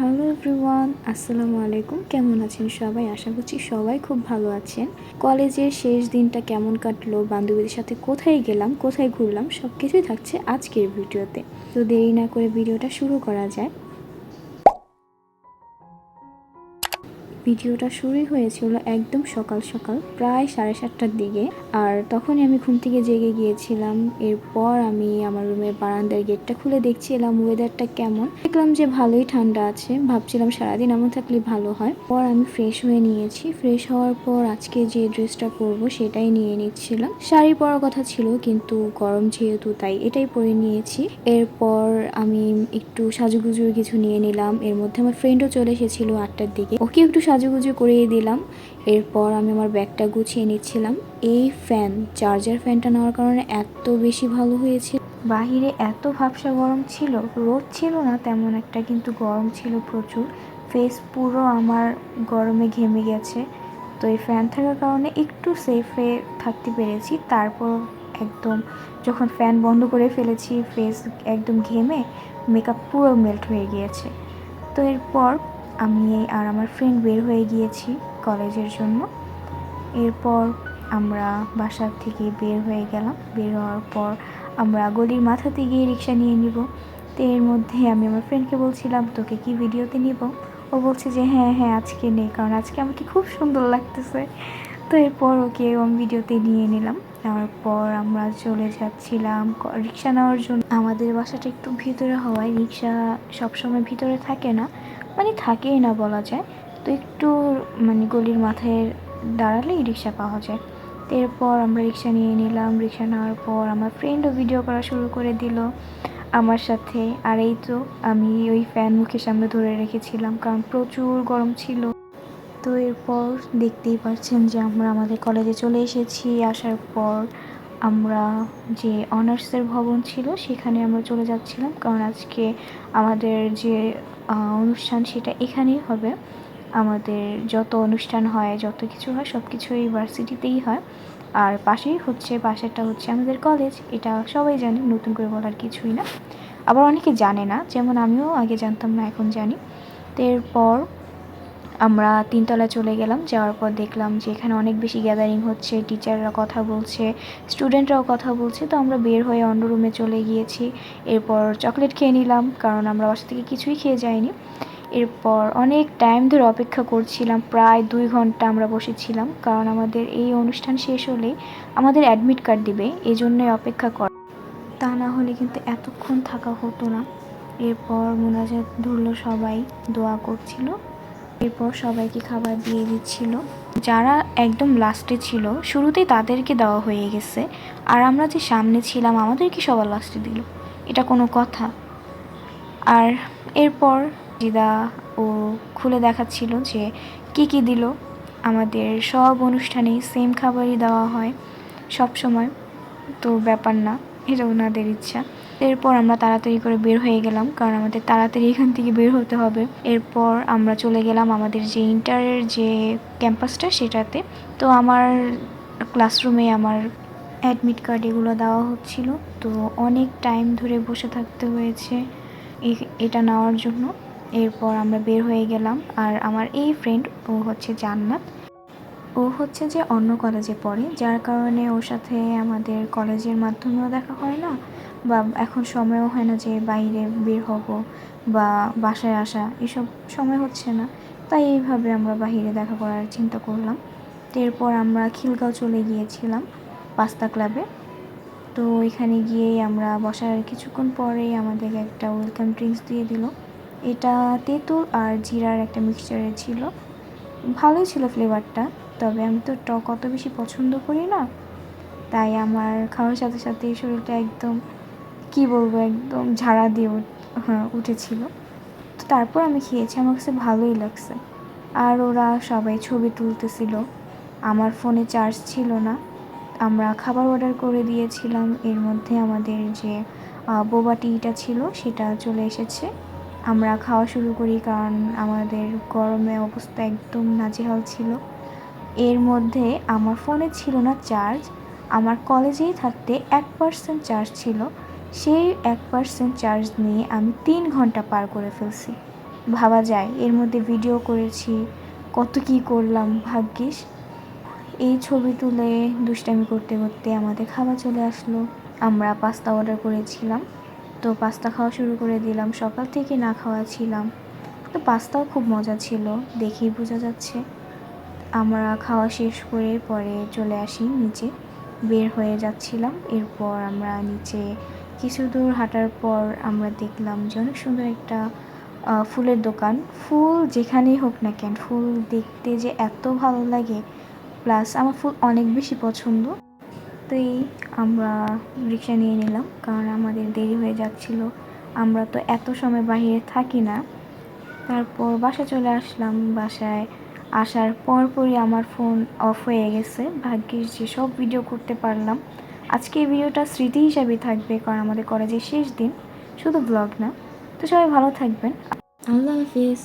Hello everyone, আসসালামু আলাইকুম। কেমন আছেন সবাই? আশা করছি সবাই খুব ভালো আছেন। কলেজের শেষ দিনটা কেমন কাটলো, বান্ধবীদের সাথে কোথায় গেলাম, কোথায় ঘুরলাম, সব কিছুই থাকছে আজকের ভিডিওতে। তো দেরি না করে ভিডিওটা শুরু করা যায়। ভিডিওটা শুরুই হয়েছিল একদম সকাল সকাল, প্রায় 7:30টার দিকে। আর তখনই আমি ঘুম থেকে জেগে গিয়েছিলাম। এরপর আমি আমার রুমের বারান্দার গেটটা খুলে দেখছিলাম ওয়েদারটা কেমন। দেখলাম যে ভালোই ঠান্ডা আছে, ভাবছিলাম সারাদিন এমন থাকলে ভালো হয়। পর আমি ফ্রেশ হয়ে নিয়েছি। ফ্রেশ হওয়ার পর আজকে যে ড্রেসটা পরবো সেটাই নিয়ে নিচ্ছিলাম। শাড়ি পরার কথা ছিল কিন্তু গরম যেহেতু তাই এটাই পরে নিয়েছি। এরপর আমি একটু সাজুগুজুর কিছু নিয়ে নিলাম। এর মধ্যে আমার ফ্রেন্ডও চলে এসেছিল 8টার দিকে, ওকে একটু সাজুগুজু করিয়ে দিলাম। এরপর আমি আমার ব্যাগটা গুছিয়ে নিচ্ছিলাম। এই চার্জার ফ্যানটা নেওয়ার কারণে এত বেশি ভালো হয়েছে। বাহিরে এত ভাবসা গরম ছিল, রোদ ছিল না তেমন একটা, কিন্তু গরম ছিল প্রচুর। ফেস পুরো আমার গরমে ঘেমে গেছে। তো এই ফ্যান থাকার কারণে একটু সেফে থাকতে পেরেছি। তারপর একদম যখন ফ্যান বন্ধ করে ফেলেছি, ফেস একদম ঘেমে মেকআপ পুরো মেল্ট হয়ে গিয়েছে। তো এরপর আমি আর আমার ফ্রেন্ড বের হয়ে গিয়েছি কলেজের জন্য। এরপর আমরা বাসার থেকে বের হয়ে গেলাম। বের হওয়ার পর আমরা গলির মাথাতে গিয়ে রিক্সা নিয়ে নিব। তো এর মধ্যে আমি আমার ফ্রেন্ডকে বলছিলাম, তোকে কি ভিডিওতে নিব? ও বলছে যে হ্যাঁ হ্যাঁ আজকে নেই, কারণ আজকে আমাকে খুব সুন্দর লাগতেছে। তো এরপর ওকে আমি ভিডিওতে নিয়ে নিলাম। তারপর আমরা চলে যাচ্ছিলাম রিক্সা নেওয়ার জন্য। আমাদের বাসাটা একটু ভিতরে হওয়ায় রিক্সা সবসময় ভিতরে থাকে না, মানে থাকেই না বলা যায়। তো একটু গলির মাথায় দাঁড়ালেই রিক্সা পাওয়া যায়। তো এরপর আমরা রিক্সা নিয়ে নিলাম। রিক্সা নেওয়ার পর আমার ফ্রেন্ডও ভিডিও করা শুরু করে দিল আমার সাথে। আর এই তো আমি ওই ফ্যান মুখের সামনে ধরে রেখেছিলাম, কারণ প্রচুর গরম ছিল। তো এরপর দেখতেই পাচ্ছেন যে আমরা আমাদের কলেজে চলে এসেছি। আসার পর আমরা যে অনার্সের ভবন ছিল সেখানে আমরা চলে যাচ্ছিলাম, কারণ আজকে আমাদের যে অনুষ্ঠান সেটা এখানেই হবে। আমাদের যত অনুষ্ঠান হয়, যত কিছু হয়, সব কিছুই ইউনিভার্সিটিতেই হয়। আর পাশেরটা হচ্ছে আমাদের কলেজ। এটা সবাই জানে, নতুন করে বলার কিছুই না। আবার অনেকে জানে না, যেমন আমিও আগে জানতাম না, এখন জানি। তো এরপর আমরা 3তলায় চলে গেলাম। যাওয়ার পর দেখলাম যে এখানে অনেক বেশি গ্যাদারিং হচ্ছে, টিচাররা কথা বলছে, স্টুডেন্টরাও কথা বলছে। তো আমরা বের হয়ে অন্য রুমে চলে গিয়েছি। এরপর চকলেট খেয়ে নিলাম, কারণ আমরা বাসা থেকে কিছুই খেয়ে যাইনি। এরপর অনেক টাইম ধরে অপেক্ষা করছিলাম, প্রায় 2 ঘন্টা আমরা বসেছিলাম, কারণ আমাদের এই অনুষ্ঠান শেষ হলেই আমাদের অ্যাডমিট কার্ড দিবে, এই জন্যই অপেক্ষা করা। তা না হলে কিন্তু এতক্ষণ থাকা হতো না। এরপর মোনাজাত ধরলো, সবাই দোয়া করছিল। এরপর সবাইকে খাবার দিয়ে দিচ্ছিল। যারা একদম লাস্টে ছিল, শুরুতেই তাদেরকে দেওয়া হয়ে গেছে, আর আমরা যে সামনে ছিলাম আমাদেরকে সবার লাস্টে দিল। এটা কোনো কথা? আর এরপর জিদা ও খুলে দেখাচ্ছিল যে কি কি দিল। আমাদের সব অনুষ্ঠানেই সেম খাবারই দেওয়া হয় সব সময়, তো ব্যাপার না, এটা ওনাদের ইচ্ছা। এরপর আমরা তাড়াতাড়ি করে বের হয়ে গেলাম, কারণ আমাদের তাড়াতাড়ি এখান থেকে বের হতে হবে। এরপর আমরা চলে গেলাম আমাদের যে ইন্টারের যে ক্যাম্পাসটা সেটাতে। তো আমার ক্লাসরুমে আমার অ্যাডমিট কার্ড এগুলো দেওয়া হচ্ছিল। তো অনেক টাইম ধরে বসে থাকতে হয়েছে এটা নেওয়ার জন্য। এরপর আমরা বের হয়ে গেলাম। আর আমার এই ফ্রেন্ড, ও হচ্ছে জান্নাত। ও হচ্ছে যে অন্য কলেজে পড়ে, যার কারণে ওর সাথে আমাদের কলেজের মাধ্যমেও দেখা হয় না, বা এখন সময়ও হয় না যে বাইরে বের হব বা বাসায় আসা, এসব সময় হচ্ছে না। তাই এইভাবে আমরা বাইরে দেখা করার চিন্তা করলাম। তো এরপর আমরা খিলগাঁও চলে গিয়েছিলাম পাস্তা ক্লাবে। তো এখানে গিয়েই আমরা বসার কিছুক্ষণ পরেই আমাদের একটা ওয়েলকাম ড্রিঙ্কস দিয়ে দিল। এটা তেঁতুল আর জিরার একটা মিক্সচারে ছিল, ভালোই ছিল ফ্লেভারটা। তবে আমি তো টক অত বেশি পছন্দ করি না, তাই আমার খাওয়ার সাথে সাথে শরীরটা একদম কি বলবো, একদম ঝাড়া দিয়ে উঠেছিল। তো তারপর আমি খেয়েছি, আমার কাছে ভালোই লাগছে। আর ওরা সবাই ছবি তুলতেছিল। আমার ফোনে চার্জ ছিল না। আমরা খাবার অর্ডার করে দিয়েছিলাম, এর মধ্যে আমাদের যে বোবা টিটা ছিল সেটা চলে এসেছে। আমরা খাওয়া শুরু করি, কারণ আমাদের গরমে অবস্থা একদম নাজেহাল ছিল। এর মধ্যে আমার ফোনে ছিল না চার্জ, আমার কলেজেই থাকতে 1% চার্জ ছিল। সেই 1% চার্জ নিয়ে আমি 3 ঘন্টা পার করে ফেলছি। ভাবা যায় এর মধ্যে ভিডিও করেছি, কত কি করলাম। ভাগ্যিস এই ছবি তুলে দুষ্টামি করতে করতে আমাদের খাবার চলে আসলো। আমরা পাস্তা অর্ডার করেছিলাম, তো পাস্তা খাওয়া শুরু করে দিলাম। সকাল থেকে না খাওয়া ছিলাম, তো পাস্তাও খুব মজা ছিল, দেখেই বোঝা যাচ্ছে। আমরা খাওয়া শেষ করে পরে চলে আসি নিচে, বের হয়ে যাচ্ছিলাম। এরপর আমরা নিচে কিছু দূর হাঁটার পর আমরা দেখলাম যে অনেক সুন্দর একটা ফুলের দোকান। ফুল যেখানেই হোক না কেন, ফুল দেখতে যে এত ভালো লাগে, প্লাস আমার ফুল অনেক বেশি পছন্দ। তো আমরা রিক্সা নিয়ে নিলাম, কারণ আমাদের দেরি হয়ে যাচ্ছিল। আমরা তো এত সময় বাইরে থাকি না। তারপর বাসায় চলে আসলাম। বাসায় আসার পরপরই আমার ফোন অফ হয়ে গেছে। ভাগ্যিস যে সব ভিডিও করতে পারলাম। আজকে এই ভিডিওটা স্মৃতি হিসাবে থাকবে, কারণ আমাদের কলেজের শেষ দিন, শুধু ব্লগ না। তো সবাই ভালো থাকবেন, আল্লাহ হাফিজ।